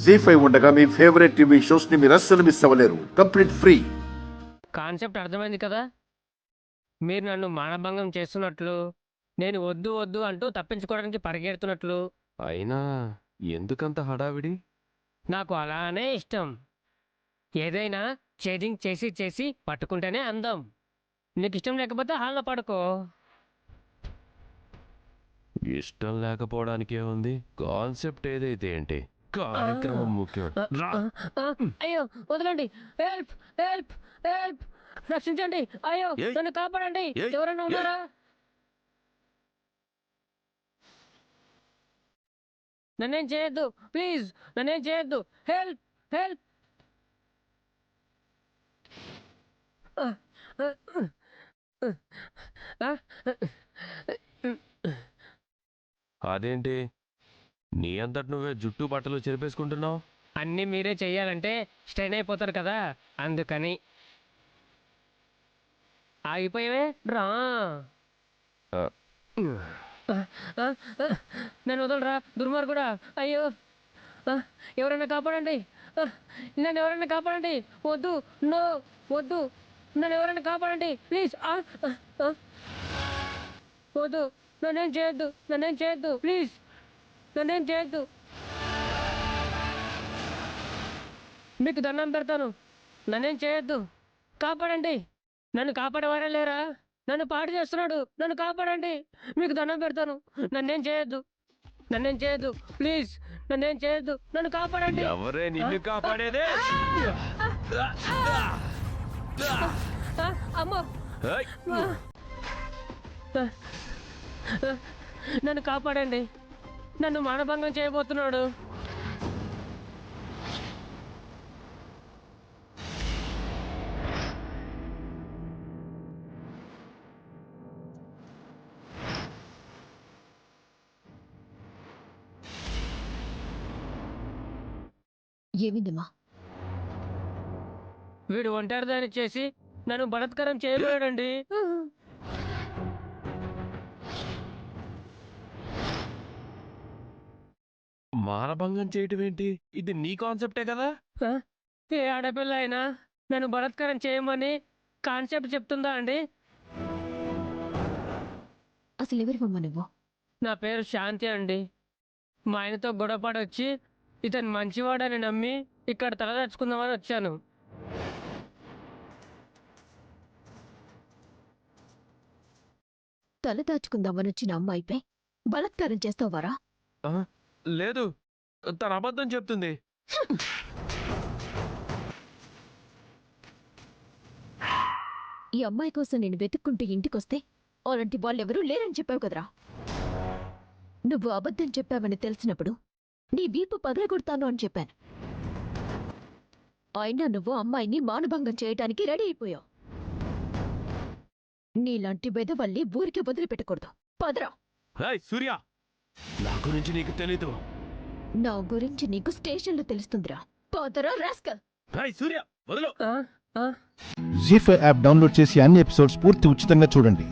జీ5 ఉండగా మీ favourite TV shows ని మీరు అస్సలు మిస్ అవ్వలేరు. Complete free. కాన్సెప్ట్ అర్థమైంది కదా. మీరు నన్ను మానభంగం చేస్తున్నట్లు, నేను వద్దు వద్దు అంటూ తప్పించుకోవడానికి పరిగెడుతున్నట్లు. అయినా ఎందుకంత హడావిడి? నాకు అలానే ఇష్టం. ఏదైనా చేజింగ్ చేసి చేసి పట్టుకుంటేనే అందం. నీకు ఇష్టం లేకపోతే హాల్లో పడుకో. ఇష్టం లేకపోవడానికే ఉంది. కాన్సెప్ట్ ఏదైతే ఏంటి, కార్యక్రమం ముఖ్యం. రా. అయ్యో వదలండి, హెల్ప్ హెల్ప్ హెల్ప్, రక్షించండి, అయ్యో ఏయ్. నన్ను కాపాడండి, ఏయ్. ఎవరైనా ఉన్నారా? నన్నేం చేయొద్దు ప్లీజ్, నన్నేం చేయొద్దు, హెల్ప్ హెల్ప్. అదేంటి నీ అంతటి నువ్వే జుట్టు బట్టలు చెరిపేసుకుంటున్నావు? అన్నీ మీరే చెయ్యాలంటే స్ట్రెయిన్ అయిపోతారు కదా, అందుకని. ఆగిపోయావే రా. ఆ, నన్ను వదలరా దుర్మార్గుడా, అయ్యో. ఎవరైనా కాపాడండి, నన్ను ఎవరైనా కాపాడండి, వద్దు, నో వద్దు, నన్ను ఎవరైనా కాపాడండి ప్లీజ్. వద్దు, నన్నేం చేయొద్దు, నన్నేం చేయొద్దు ప్లీజ్, నన్నేం చేయొద్దు. మీకు దండం పెడతాను, నన్నేం చేయొద్దు, కాపాడండి. నన్ను కాపాడేవారే లేరా? నన్ను పాడు చేస్తున్నాడు, నన్ను కాపాడండి, మీకు దండం పెడతాను, నన్నేం చేయొద్దు, నన్నేం చేయొద్దు ప్లీజ్, నన్నేం చేయొద్దు, నన్ను కాపాడండి. ఎవరే నిన్ను కాపాడేదే? అమ్మో, ఏయ్. నన్ను కాపాడండి, నన్ను మానభంగం చేయబోతున్నాడు. ఏమిందమ్మా? వీడు ఒంటరిదాన్ని చేసి నన్ను బలత్కారం చేయబోయాడండి. మానభంగం చేయటం ఏంటి? ఇది నీ కాన్సెప్టే కదా. ఏ ఆడపిల్ల అయినా నన్ను బలత్కారం చేయమని కాన్సెప్ట్ చెప్తుందా అండి? అసలు ఎవరివమ్మా నువ్వు? నా పేరు శాంతి అండి. మా ఆయనతో గొడవపడొచ్చి ఇతను మంచివాడని నమ్మి ఇక్కడ తలదాచుకుందామని వచ్చాను. తల దాచుకుందామనొచ్చిన అమ్మాయిపై బలాత్కారం చేస్తావారా? ఆ, లేదు, తన అబద్ధం చెప్తుంది. ఈ అమ్మాయి కోసం నేను వెతుక్కుంటూ ఇంటికొస్తే అలాంటి వాళ్ళెవరూ లేరని చెప్పావు కదరా. నువ్వు అబద్ధం చెప్పావని తెలిసినప్పుడు నీ వీపు పగలగొడతాను అని చెప్పాను. అయినా నువ్వు అమ్మాయిని మానభంగం చేయటానికి రెడీ అయిపోయావు. నీలాంటి బెదవల్లి ఊరికి వదిలిపెట్టకూడదు. పదరా. ఏయ్ సూర్య, నా గురించి నీకు తెలీదు. నా గురించి నీకు స్టేషన్లో తెలుస్తుందిరా. పదరా రాస్కల్. ఏయ్ సూర్య, వదలు. జీ5 యాప్ డౌన్లోడ్ చేసి అన్ని ఎపిసోడ్స్ పూర్తి ఉచితంగా చూడండి.